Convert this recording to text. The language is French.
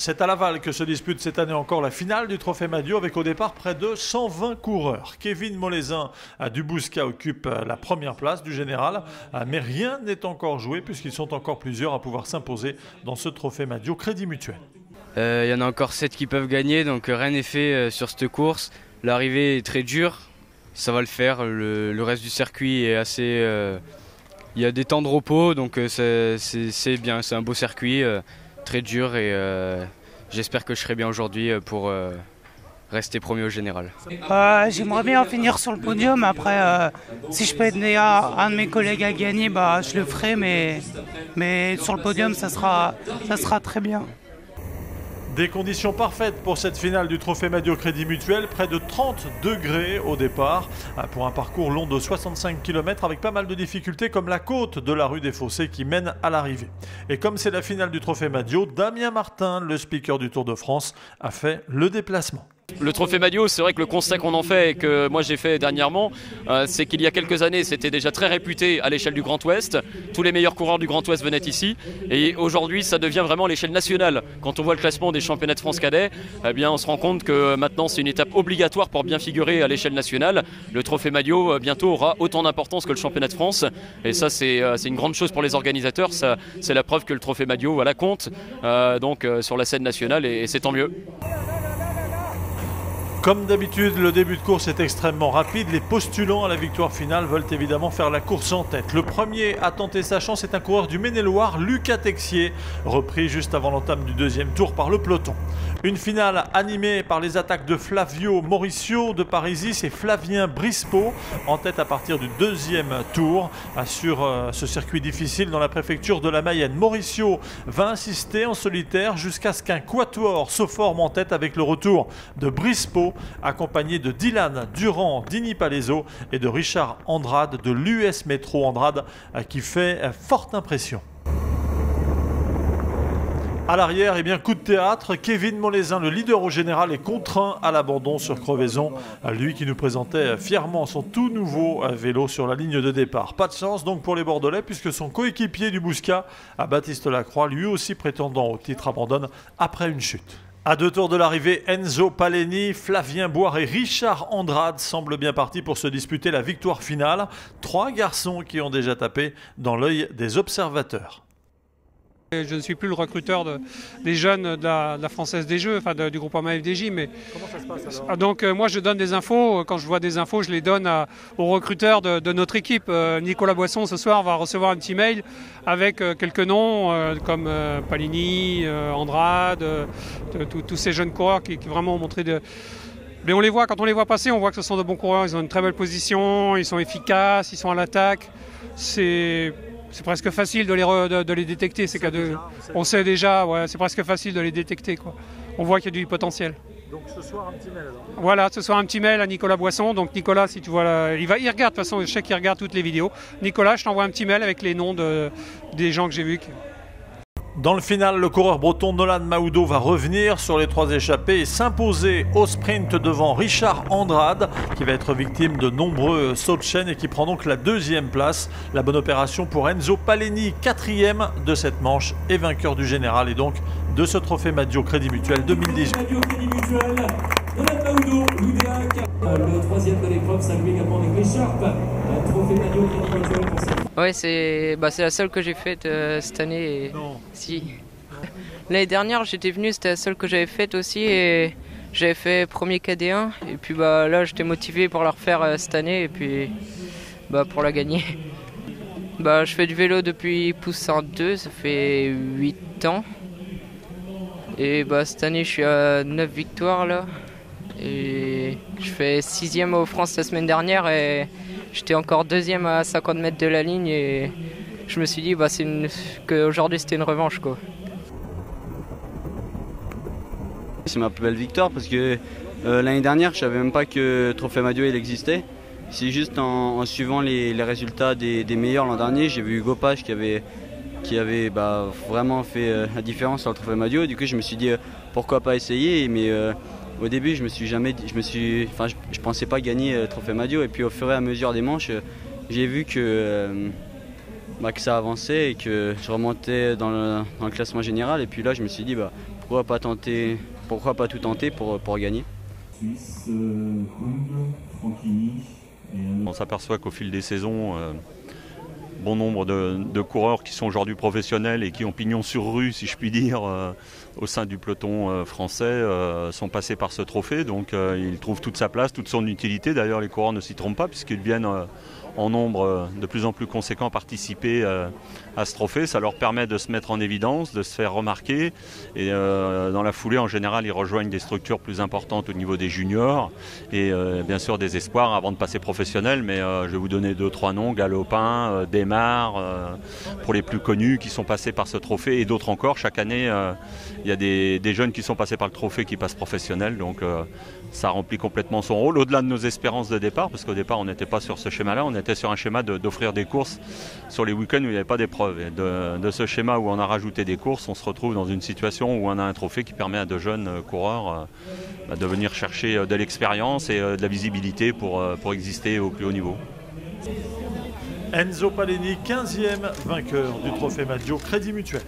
C'est à Laval que se dispute cette année encore la finale du Trophée Madio avec au départ près de 120 coureurs. Kevin Molézin du Bouscat occupe la première place du général, mais rien n'est encore joué puisqu'ils sont encore plusieurs à pouvoir s'imposer dans ce Trophée Madio Crédit Mutuel. Il y en a encore 7 qui peuvent gagner, donc rien n'est fait sur cette course. L'arrivée est très dure, ça va le faire. Le reste du circuit est assez... il y a des temps de repos, donc c'est bien, c'est un beau circuit, très dur et j'espère que je serai bien aujourd'hui pour rester premier au général. J'aimerais bien finir sur le podium, après si je peux aider un de mes collègues à gagner, je le ferai, mais sur le podium ça sera très bien. Des conditions parfaites pour cette finale du Trophée Madio Crédit Mutuel, près de 30 degrés au départ, pour un parcours long de 65 km avec pas mal de difficultés comme la côte de la rue des Fossés qui mène à l'arrivée. Et comme c'est la finale du Trophée Madio, Damien Martin, le speaker du Tour de France, a fait le déplacement. Le Trophée Madio, c'est vrai que le constat qu'on en fait et que moi j'ai fait dernièrement, c'est qu'il y a quelques années c'était déjà très réputé à l'échelle du Grand Ouest. Tous les meilleurs coureurs du Grand Ouest venaient ici et aujourd'hui ça devient vraiment l'échelle nationale. Quand on voit le classement des championnats de France cadets, eh bien on se rend compte que maintenant c'est une étape obligatoire pour bien figurer à l'échelle nationale. Le Trophée Madio bientôt aura autant d'importance que le championnat de France et ça c'est une grande chose pour les organisateurs. C'est la preuve que le Trophée Madio compte sur la scène nationale et c'est tant mieux. Comme d'habitude, le début de course est extrêmement rapide. Les postulants à la victoire finale veulent évidemment faire la course en tête. Le premier à tenter sa chance est un coureur du Maine-et-Loire, Lucas Texier, repris juste avant l'entame du deuxième tour par le peloton. Une finale animée par les attaques de Flavio Mauricio de Parisis et Flavien Brispeau, en tête à partir du deuxième tour sur ce circuit difficile dans la préfecture de la Mayenne. Mauricio va insister en solitaire jusqu'à ce qu'un quatuor se forme en tête avec le retour de Brispeau, accompagné de Dylan Durand d'Ini Palaiso et de Richard Andrade de l'US Métro Andrade qui fait forte impression. À l'arrière, coup de théâtre, Kevin Molézin, le leader au général, est contraint à l'abandon sur crevaison. Lui qui nous présentait fièrement son tout nouveau vélo sur la ligne de départ. Pas de chance donc pour les Bordelais puisque son coéquipier du Bouscat, Baptiste Lacroix, lui aussi prétendant au titre, abandonne après une chute. À 2 tours de l'arrivée, Enzo Paleni, Flavien Boire et Richard Andrade semblent bien partis pour se disputer la victoire finale. 3 garçons qui ont déjà tapé dans l'œil des observateurs. Je ne suis plus le recruteur des jeunes de la Française des Jeux, du groupement FDJ. Mais... Comment ça se passe alors ? Donc moi je donne des infos, quand je vois des infos je les donne aux recruteurs de notre équipe. Nicolas Boisson ce soir va recevoir un petit mail avec quelques noms comme Palini, Andrade, tous ces jeunes coureurs qui vraiment ont montré de... Mais on les voit, quand on les voit passer, on voit que ce sont de bons coureurs, ils ont une très belle position, ils sont efficaces, ils sont à l'attaque. C'est presque facile de les détecter. On sait déjà, ouais, c'est presque facile de les détecter, quoi. On voit qu'il y a du potentiel. Donc ce soir un petit mail alors. Voilà, ce soir un petit mail à Nicolas Boisson. Donc Nicolas, si tu vois, il regarde, de toute façon, je sais qu'il regarde toutes les vidéos. Nicolas, je t'envoie un petit mail avec les noms des gens que j'ai vus. Dans le final, le coureur breton Nolan Mahoudo va revenir sur les 3 échappés et s'imposer au sprint devant Richard Andrade qui va être victime de nombreux sauts de chaîne et qui prend donc la 2e place. La bonne opération pour Enzo Paleni, 4e de cette manche et vainqueur du général et donc de ce Trophée Madio Crédit Mutuel 2018. Le 3e de l'épreuve, salué également avec l'écharpe. Trophée Madio Crédit Mutuel pour cette... Ouais, c'est la seule que j'ai faite cette année. Non. Si. L'année dernière, j'étais venu, c'était la seule que j'avais faite aussi et j'avais fait premier KD1 et puis là, j'étais motivé pour la refaire cette année et puis pour la gagner. Je fais du vélo depuis Poussin 2, ça fait 8 ans. Et cette année, je suis à 9 victoires là. Et je fais 6e au France la semaine dernière et j'étais encore 2e à 50 mètres de la ligne et je me suis dit qu'aujourd'hui c'était une revanche, quoi. C'est ma plus belle victoire parce que l'année dernière je savais même pas que Trophée Madio il existait. C'est juste en suivant les résultats des meilleurs l'an dernier, j'ai vu Hugo Page qui avait vraiment fait la différence sur le Trophée Madio. Du coup je me suis dit pourquoi pas essayer, mais au début, je pensais pas gagner le Trophée Madio et puis au fur et à mesure des manches, j'ai vu que ça avançait et que je remontais dans le classement général et puis là je me suis dit pourquoi pas tout tenter pour gagner. On s'aperçoit qu'au fil des saisons, bon nombre de coureurs qui sont aujourd'hui professionnels et qui ont pignon sur rue, si je puis dire, au sein du peloton français, sont passés par ce trophée. Donc il trouve toute sa place, toute son utilité. D'ailleurs, les coureurs ne s'y trompent pas puisqu'ils viennent en nombre de plus en plus conséquent participer à ce trophée. Ça leur permet de se mettre en évidence, de se faire remarquer. Et dans la foulée, en général, ils rejoignent des structures plus importantes au niveau des juniors et bien sûr des espoirs avant de passer professionnel. Mais je vais vous donner 2-3 noms, Galopin, Desmar, pour les plus connus qui sont passés par ce trophée et d'autres encore. Chaque année, il y a des jeunes qui sont passés par le trophée qui passent professionnels. Donc ça remplit complètement son rôle, au-delà de nos espérances de départ, parce qu'au départ on n'était pas sur ce schéma-là, on était sur un schéma d'offrir des courses sur les week-ends où il n'y avait pas d'épreuve. Et de ce schéma où on a rajouté des courses, on se retrouve dans une situation où on a un trophée qui permet à de jeunes coureurs de venir chercher de l'expérience et de la visibilité pour exister au plus haut niveau. Enzo Paleni, 15e vainqueur du trophée Maggio Crédit Mutuel.